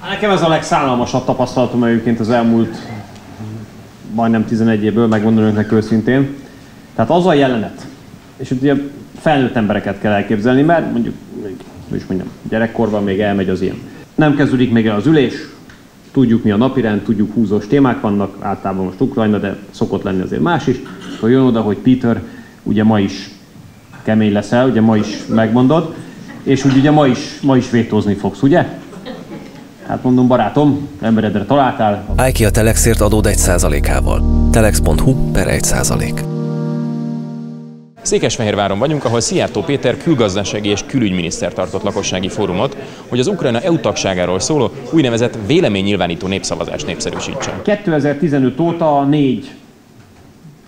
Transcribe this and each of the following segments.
Nekem ez a legszállalmasabb tapasztalatom egyébként az elmúlt majdnem 11 évből, megmondom önöknek őszintén. Tehát az a jelenet, és ugye felnőtt embereket kell elképzelni, mert mondjuk, gyerekkorban még elmegy az ilyen. Nem kezdődik még el az ülés, tudjuk mi a napirend, tudjuk húzós témák vannak, általában most Ukrajna, de szokott lenni azért más is. Akkor jön oda, hogy Peter, ugye ma is kemény leszel, ugye ma is megmondod, és úgy ugye ma is vétózni fogsz, ugye? Hát mondom, barátom, emberedre találtál. Állj ki a Telexért adód 1%-ával. Telex.hu/1%. Székesfehérváron vagyunk, ahol Szijjártó Péter külgazdasági és külügyminiszter tartott lakossági fórumot, hogy az Ukrajna EU tagságáról szóló úgynevezett véleménynyilvánító népszavazást népszerűsítsen. 2015 óta 4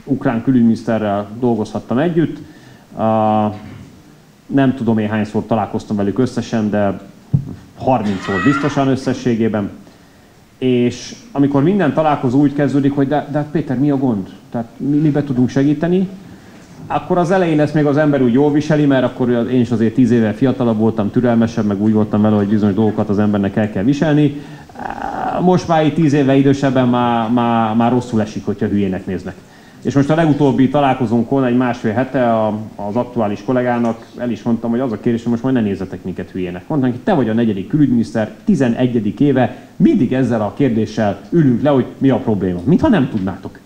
ukrán külügyminiszterrel dolgozhattam együtt. Nem tudom én hányszor találkoztam velük összesen, de 30-szor biztosan összességében. És amikor minden találkozó úgy kezdődik, hogy de Péter, mi a gond? Tehát mibe tudunk segíteni? Akkor az elején ezt még az ember úgy jól viseli, mert akkor én is azért 10 éve fiatalabb voltam, türelmesebb, meg úgy voltam vele, hogy bizonyos dolgokat az embernek el kell viselni. Most már így 10 éve idősebben már rosszul esik, hogyha hülyének néznek. És most a legutóbbi találkozónkon egy másfél hete az aktuális kollégának el is mondtam, hogy az a kérdés, hogy most majd ne nézzetek minket hülyének. Mondtam, hogy te vagy a 4. külügyminiszter, 11. éve, mindig ezzel a kérdéssel ülünk le, hogy mi a probléma. Mintha nem tudnátok.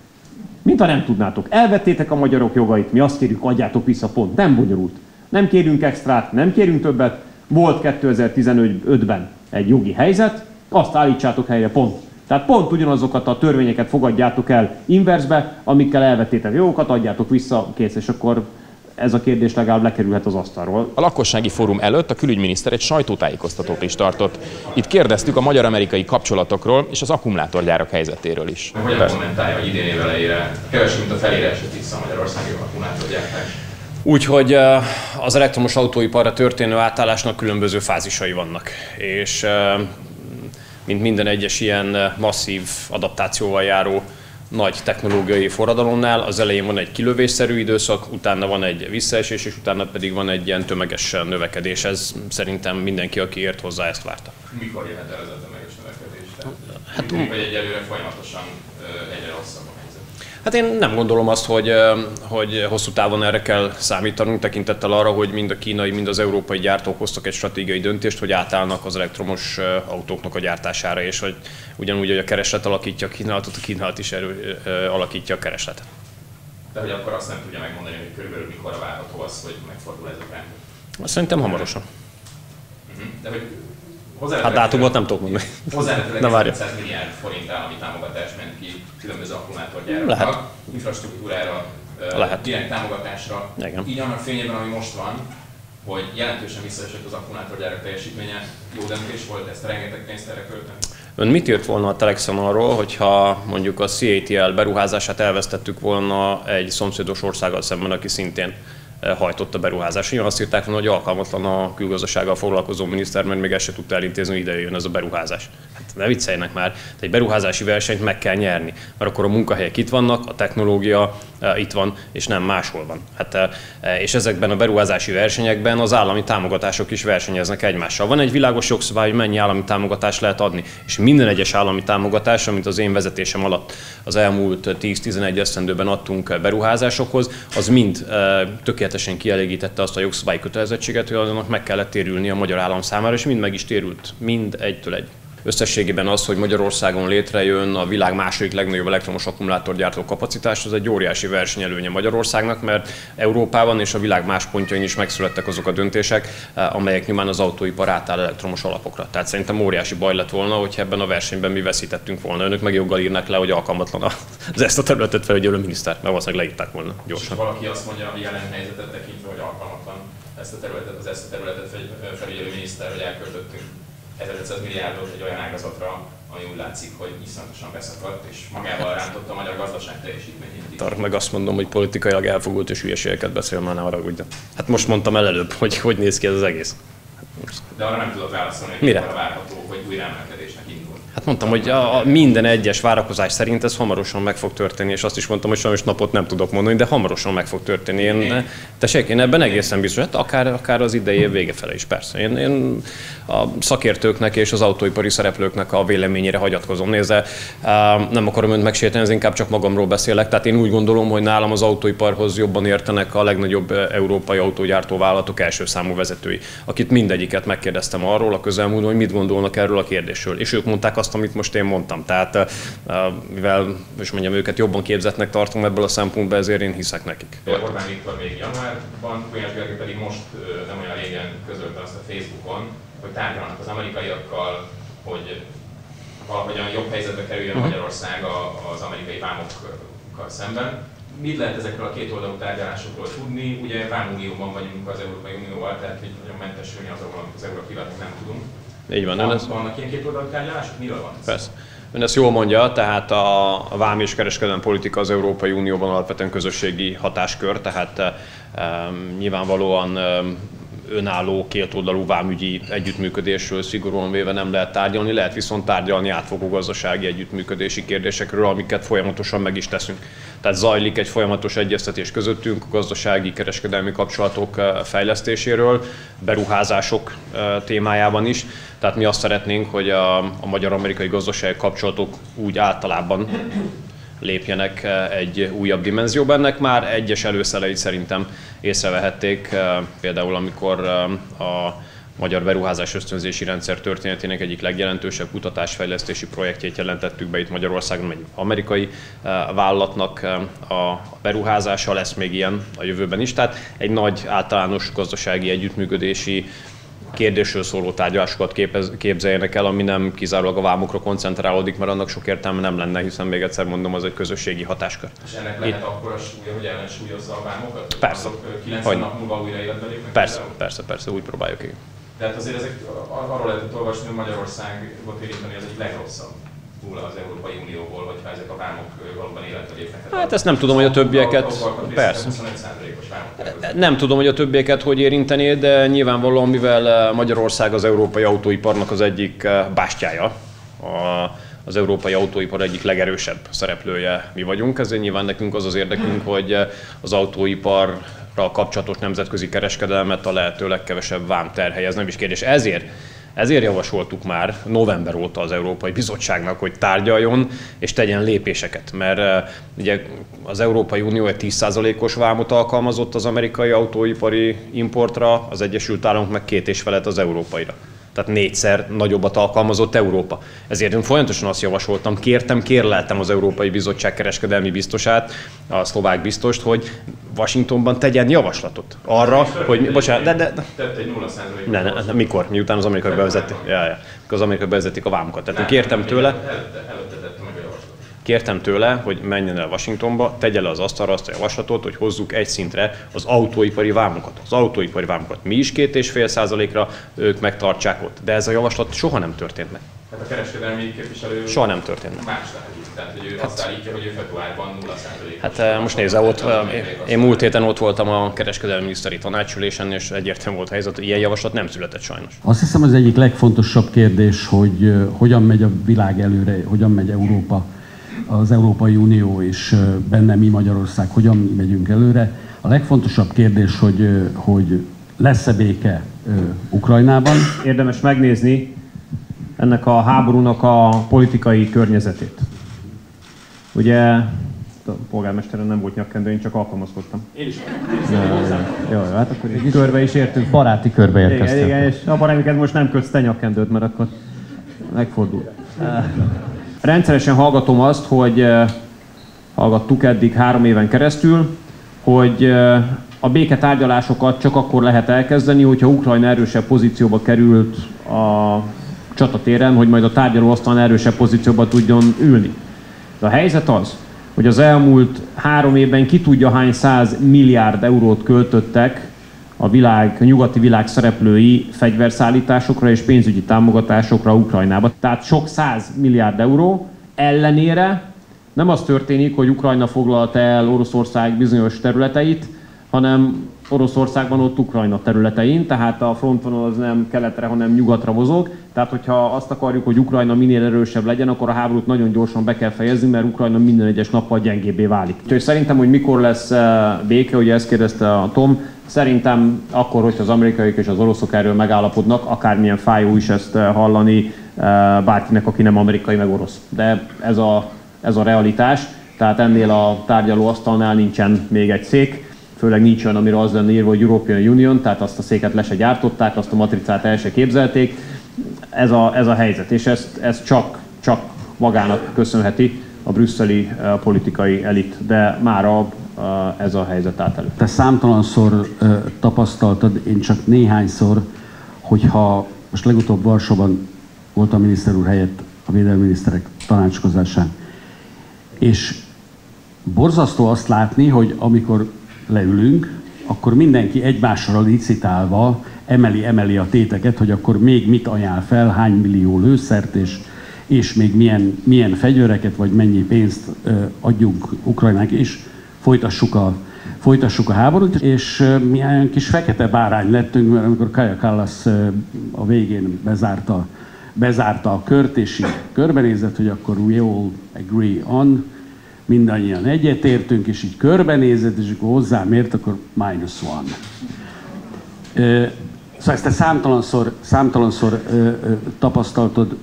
Mintha nem tudnátok. Elvettétek a magyarok jogait, mi azt kérjük, adjátok vissza, pont. Nem bonyolult. Nem kérünk extrát, nem kérünk többet. Volt 2015-ben egy jogi helyzet, azt állítsátok helyre, pont. Tehát pont ugyanazokat a törvényeket fogadjátok el inverzbe, amikkel elvettétek jogokat, adjátok vissza, kész, és akkor ez a kérdés legalább lekerülhet az asztalról. A lakossági fórum előtt a külügyminiszter egy sajtótájékoztatót is tartott. Itt kérdeztük a magyar-amerikai kapcsolatokról és az akkumulátorgyárak helyzetéről is. Hogyan kommentálja, hogy idén év elejére kevesebb, mint a felére esett vissza a magyarországi akkumulátorgyártás? Úgyhogy az elektromos autóiparra történő átállásnak különböző fázisai vannak. És mint minden egyes ilyen masszív adaptációval járó nagy technológiai forradalomnál, az elején van egy kilövésszerű időszak, utána van egy visszaesés, és utána pedig van egy ilyen tömeges növekedés. Ez szerintem mindenki, aki ért hozzá, ezt várta. Mikor jöhet el ez a tömeges növekedés? Hát, vagy egyelőre folyamatosan egyre rosszabb a helyzet? Hát én nem gondolom azt, hogy hosszú távon erre kell számítanunk, tekintettel arra, hogy mind a kínai, mind az európai gyártók hoztak egy stratégiai döntést, hogy átállnak az elektromos autóknak a gyártására, és hogy ugyanúgy, hogy a kereslet alakítja a kínálatot, a kínálat is alakítja a keresletet. De hogy akkor azt nem tudja megmondani, hogy körülbelül mikor várható az, hogy megfordul ez a trend? Szerintem hamarosan. De hogy hát dátumot nem tudok mondani. Hozzávetőleg 500 milliárd forint állami támogatás ment ki különböző akkumulátorgyárakra, infrastruktúrára, direkt támogatásra. Igen. Így annak fényében, ami most van, hogy jelentősen visszaesett az akkumulátorgyárak teljesítménye, jó döntés volt ezt rengeteg pénzt erre költeni? Ön mit írt volna a Telexen arról, hogyha mondjuk a CATL beruházását elvesztettük volna egy szomszédos országgal szemben, aki szintén hajtott a beruházás. Én azt írták volna, hogy alkalmatlan a külgazdasággal foglalkozó miniszter, mert még ezt se tudta elintézni, hogy ide jön ez a beruházás. Hát ne vicceljenek már, egy beruházási versenyt meg kell nyerni, mert akkor a munkahelyek itt vannak, a technológia itt van, és nem máshol van. Hát, és ezekben a beruházási versenyekben az állami támogatások is versenyeznek egymással. Van egy világos jogszabály, hogy mennyi állami támogatást lehet adni, és minden egyes állami támogatás, amit az én vezetésem alatt az elmúlt 10-11 esztendőben adtunk beruházásokhoz, az mind tökéletesen kielégítette azt a jogszabályi kötelezettséget, hogy annak meg kellett térülni a magyar állam számára, és mind meg is térült, mind egytől egy. Összességében az, hogy Magyarországon létrejön a világ második legnagyobb elektromos akkumulátorgyártó kapacitás, az egy óriási versenyelőnye Magyarországnak, mert Európában és a világ más pontjain is megszülettek azok a döntések, amelyek nyomán az autóipar átáll elektromos alapokra. Tehát szerintem óriási baj lett volna, hogyha ebben a versenyben mi veszítettünk volna. Önök meg joggal írnak le, hogy alkalmatlan az ezt a területet felügyelő miniszter, mert valószínűleg leírták volna gyorsan. És valaki azt mondja a jelen helyzetet tekintve, hogy alkalmatlan ezt a területet felügyelő miniszter, hogy elköltöttünk 1500 milliárdot egy olyan ágazatra, ami úgy látszik, hogy iszonyatosan beszakadt, és magával rántotta a magyar gazdaság teljesítményét. Arra meg azt mondom, hogy politikailag elfogult és hülyeségeket beszél, már ne haragudjon. Hát most mondtam el előbb, hogy néz ki ez az egész. De arra nem tudok válaszolni, hogy mire? mikor várható, hogy újraemelkedésnek indul. Hát mondtam, hogy minden egyes várakozás szerint ez hamarosan meg fog történni, és azt is mondtam, hogy sajnos napot nem tudok mondani, de hamarosan meg fog történni. Én ebben egészen biztos, hát akár az idei év vége fele is, persze. Én a szakértőknek és az autóipari szereplőknek a véleményére hagyatkozom. Nézze, nem akarom önt megsérteni, ez inkább csak magamról beszélek. Tehát én úgy gondolom, hogy nálam az autóiparhoz jobban értenek a legnagyobb európai autógyártó vállalatok első számú vezetői, akit mindegyiket megkérdeztem arról a közelmúltban, hogy mit gondolnak erről a kérdésről. És ők mondták azt, amit most én mondtam. Tehát mivel, és mondjam, őket jobban képzettnek tartom ebből a szempontból, ezért én hiszek nekik. Orbán Viktor még januárban, Gulyás Gergely pedig most nem olyan régen közölte azt a Facebookon, hogy tárgyalnak az amerikaiakkal, hogy valahogyan jobb helyzetbe kerüljön Magyarország az amerikai vámokkal szemben. Mit lehet ezekről a kétoldalú tárgyalásokról tudni? Ugye vámunióban vagyunk az Európai Unióval, tehát hogy nagyon mentesülni azokon, amit az európaiak nem tudunk. Így van. Vannak ilyen kétoldalú tárgyalások? Miről van ez? Persze. Ön ezt jól mondja, tehát a vám és kereskedelmi politika az Európai Unióban alapvetően közösségi hatáskör, tehát nyilvánvalóan önálló kétoldalú vámügyi együttműködésről szigorúan véve nem lehet tárgyalni, lehet viszont tárgyalni átfogó gazdasági együttműködési kérdésekről, amiket folyamatosan meg is teszünk. Tehát zajlik egy folyamatos egyeztetés közöttünk a gazdasági kereskedelmi kapcsolatok fejlesztéséről, beruházások témájában is. Tehát mi azt szeretnénk, hogy a magyar-amerikai gazdasági kapcsolatok úgy általában lépjenek egy újabb dimenzióba. Ennek már egyes előszeleit szerintem észrevehették, például amikor a magyar beruházás ösztönzési rendszer történetének egyik legjelentősebb kutatásfejlesztési projektjét jelentettük be itt Magyarországon, egy amerikai vállalatnak a beruházása, lesz még ilyen a jövőben is. Tehát egy nagy általános gazdasági együttműködési kérdésről szóló tárgyalásokat képzeljenek el, ami nem kizárólag a vámokra koncentrálódik, mert annak sok értelme nem lenne, hiszen még egyszer mondom, az egy közösségi hatáskör. És ennek lehet akkora súlya, hogy ellensúlyozza a vámokat? Persze. 90 nap múlva újra életbe lépnek? Persze, úgy próbáljuk, igen. Tehát azért ezek, arról lehetett olvasni, hogy Magyarországot érinteni az egyik legrosszabb túl az Európai Unióból, hogyha ezek a vámok valóban életbe lépnek. Hát ezt nem tudom, hogy a többieket, persze. Nem tudom, hogy a többieket hogy érintené, de nyilvánvalóan, mivel Magyarország az európai autóiparnak az egyik bástyája, az európai autóipar egyik legerősebb szereplője mi vagyunk, ezért nyilván nekünk az az érdekünk, hogy az autóiparral kapcsolatos nemzetközi kereskedelmet a lehető legkevesebb vám terhelje. Ez nem is kérdés. Ezért javasoltuk már november óta az Európai Bizottságnak, hogy tárgyaljon és tegyen lépéseket, mert ugye az Európai Unió egy 10%-os vámot alkalmazott az amerikai autóipari importra, az Egyesült Államok meg 2,5-et az európaira. Tehát 4-szer nagyobbat alkalmazott Európa. Ezért én folyamatosan azt javasoltam, kérleltem az Európai Bizottság kereskedelmi biztosát, a szlovák biztost, hogy Washingtonban tegyen javaslatot arra, hogy... Bocsánat, Tett egy 0%-os. Mikor? Miután az amerikai bevezették. Az amerikai bevezették a vámokat. Tehát kértem tőle... Kértem tőle, hogy menjen el Washingtonba, tegye le az asztalra azt a javaslatot, hogy hozzuk egy szintre az autóipari vámokat. Az autóipari vámokat mi is 2,5%-ra, ők megtartsák ott. De ez a javaslat soha nem történt meg. Tehát a kereskedelmi képviselő soha nem történt meg. Más lehet. Tehát, hogy ő azt állítja, hogy ő februárban 0%. Hát most nézze, én múlt héten ott voltam a kereskedelmi miniszteri tanácsülésen, és egyértelmű volt a helyzet, hogy ilyen javaslat nem született sajnos. Azt hiszem, az egyik legfontosabb kérdés, hogy hogyan megy a világ előre, hogyan megy Európa, az Európai Unió és benne mi Magyarország, hogyan megyünk előre. A legfontosabb kérdés, hogy lesz-e béke Ukrajnában. Érdemes megnézni ennek a háborúnak a politikai környezetét. Ugye a polgármesteren nem volt nyakkendő, én csak alkalmazkodtam. Én is. Jó, hát akkor egy körbe is értünk. Baráti körbe érkeztem. Igen, és abban amiket most nem kötsz te nyakkendőt, mert akkor megfordul. Rendszeresen hallgatom azt, hogy hallgattuk eddig 3 éven keresztül, hogy a béketárgyalásokat csak akkor lehet elkezdeni, hogyha Ukrajna erősebb pozícióba került a csatatéren, hogy majd a tárgyalóasztalon erősebb pozícióba tudjon ülni. De a helyzet az, hogy az elmúlt 3 évben ki tudja hány 100 milliárd eurót költöttek a nyugati világ szereplői fegyverszállításokra és pénzügyi támogatásokra Ukrajnába. Tehát sok 100 milliárd euró ellenére nem az történik, hogy Ukrajna foglalta el Oroszország bizonyos területeit, hanem Oroszországban ott Ukrajna területein, tehát a frontvonal az nem keletre, hanem nyugatra mozog. Tehát, hogyha azt akarjuk, hogy Ukrajna minél erősebb legyen, akkor a háborút nagyon gyorsan be kell fejezni, mert Ukrajna minden egyes nappal gyengébbé válik. Úgyhogy szerintem, hogy mikor lesz béke, ugye ezt kérdezte a Tom, szerintem akkor, hogyha az amerikaiak és az oroszok erről megállapodnak, akármilyen fájó is ezt hallani bárkinek, aki nem amerikai meg orosz. De ez a realitás, tehát ennél a tárgyalóasztalnál nincsen még egy szék, főleg nincs olyan, amire az lenne írva, hogy European Union, tehát azt a széket le se gyártották, azt a matricát el se képzelték. Ez a helyzet, és ezt csak magának köszönheti a brüsszeli politikai elit, de mára ez a helyzet állt elő. Te számtalanszor tapasztaltad, én csak néhányszor, hogyha most legutóbb Varsóban volt a miniszter úr helyett a védelmi miniszterek tanácskozásán, és borzasztó azt látni, hogy amikor leülünk, akkor mindenki egymásra licitálva emeli a téteket, hogy akkor még mit ajánl fel, hány millió lőszert, és még milyen fegyvereket, vagy mennyi pénzt adjunk Ukrajnának, és folytassuk a háborút. És milyen kis fekete bárány lettünk, mert amikor Kaja Kallas a végén bezárta a kört, és így körbenézett, hogy akkor we all agree on, mindannyian egyetértünk, és így körbenézett, és akkor hozzám ért, akkor -1. Szóval ezt te számtalanszor tapasztaltad.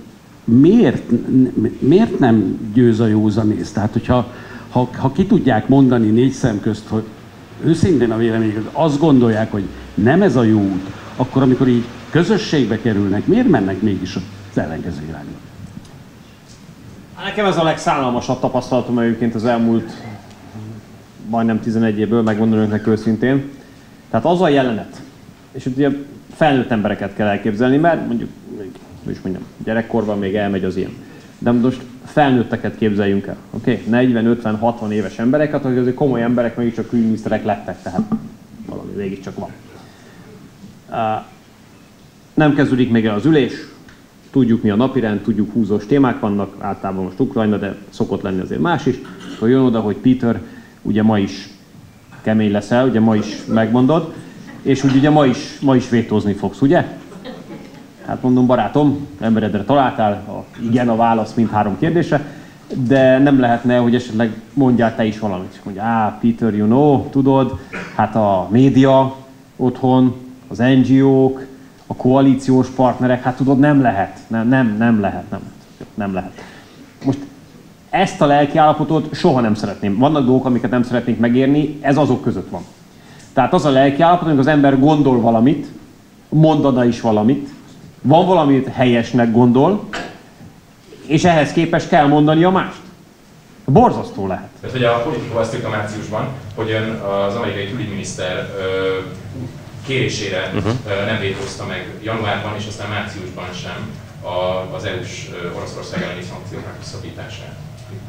Miért nem győz a józanész? Tehát, hogyha ki tudják mondani négy szem közt, hogy őszintén a véleményeket azt gondolják, hogy nem ez a jó út, akkor amikor így közösségbe kerülnek, miért mennek mégis az ellenkező irányba? Nekem ez a legszállalmasabb tapasztalatom egyébként az elmúlt majdnem 11 évből, megmondom önnek őszintén. Tehát az a jelenet, és ugye felnőtt embereket kell elképzelni, mert mondjuk, gyerekkorban még elmegy az ilyen. De most felnőtteket képzeljünk el, oké? 40-50-60 éves embereket, hogy azért komoly emberek mégiscsak külügyminiszterek lettek, tehát valami mégiscsak van. Nem kezdődik még el az ülés, tudjuk mi a napirend, tudjuk húzós témák vannak, általában most Ukrajna, de szokott lenni azért más is. Akkor jön oda, hogy Peter, ugye ma is kemény leszel, ugye ma is megmondod, és úgy ugye ma is vétózni fogsz, ugye? Hát mondom, barátom, emberedre találtál, igen a válasz mindhárom kérdésre, de nem lehetne, hogy esetleg mondjál te is valamit. És mondja, Peter, you know, tudod, hát a média otthon, az NGO-k, a koalíciós partnerek, hát tudod, nem lehet. Nem lehet. Most ezt a lelkiállapotot soha nem szeretném. Vannak dolgok, amiket nem szeretnénk megérni, ez azok között van. Tehát az a lelkiállapot, amikor az ember gondol valamit, mondana is valamit, van valamit helyesnek gondol, és ehhez képest kell mondani a mást. Borzasztó lehet. Tehát, hogy a Politico azt írta márciusban, hogy az amerikai külügyminiszter kérésére nem vétózta meg januárban és aztán márciusban sem az EU-s Oroszország elleni szankcióknak visszabítását.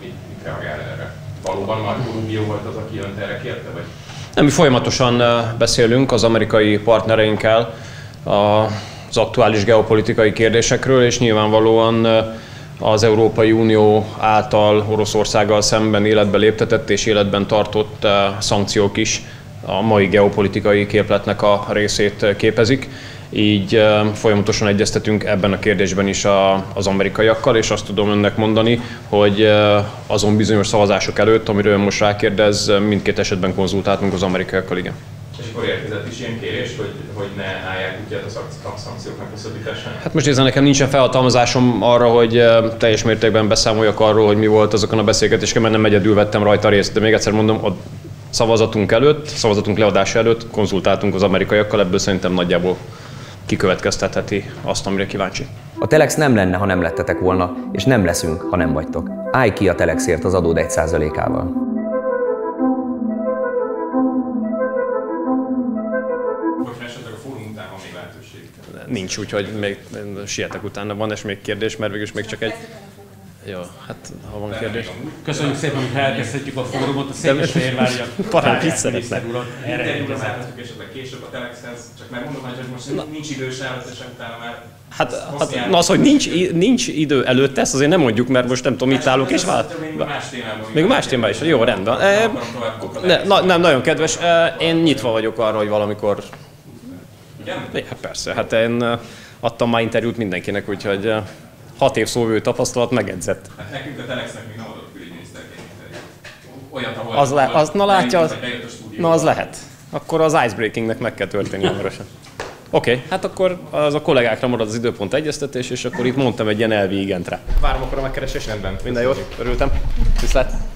Mit reagál erre? Valóban Marco Rubio volt az, aki önt erre kérte? Vagy? Nem, mi folyamatosan beszélünk az amerikai partnereinkkel az aktuális geopolitikai kérdésekről, és nyilvánvalóan az Európai Unió által Oroszországgal szemben életbe léptetett és életben tartott szankciók is a mai geopolitikai képletnek a részét képezik. Így folyamatosan egyeztetünk ebben a kérdésben is az amerikaiakkal, és azt tudom önnek mondani, hogy azon bizonyos szavazások előtt, amiről ön most rákérdez, mindkét esetben konzultáltunk az amerikaiakkal, igen. És akkor érkezett is ilyen kérés, hogy ne állják útját a szankcióknak visszabításán? Hát most nézze, nekem nincsen felhatalmazásom arra, hogy teljes mértékben beszámoljak arról, hogy mi volt azokon a beszélgetéseken, mert nem egyedül vettem rajta részt. De még egyszer mondom, a szavazatunk leadása előtt konzultáltunk az amerikaiakkal, ebből szerintem nagyjából kikövetkeztetheti azt, amire kíváncsi. A Telex nem lenne, ha nem lettetek volna, és nem leszünk, ha nem vagytok. Állj ki a Telexért az adód 1%-ával. Hogyha esetleg a fórum után van még lehetőség? Nincs, úgyhogy még sietek utána. Van-e még kérdés, mert végülis még csak egy... Jó, hát ha van kérdés. Köszönjük szépen, hogy elkezdhetjük a fórumot, a Székesfehérváriak Parán mit szeretne? Interjúra várhatjuk esetleg később a Telexhez, csak megmondom, hogy most nincs idős előtt, és utána már... Hát az, hogy nincs idő előtt, ezt azért nem mondjuk, mert most nem tudom, itt állok és vár. Még más témában is. Jó, rendben. Nem, nagyon kedves. Én nyitva vagyok arra, hogy valamikor... Igen? Ja, persze, hát én adtam már interjút mindenkinek, úgyhogy 6 év szóvivő tapasztalat megedzett. Hát nekünk a Telexnek még nem adott külügyminiszterként interjút. Olyat, na látja, az lehet. Akkor az icebreakingnek meg kell történni hamarosan. Oké, hát akkor az a kollégákra marad az időpont egyeztetés, és akkor itt mondtam egy ilyen elvi igent rá. Várom akkor a megkeresést. Rendben. Minden jót, örültem. Viszlát.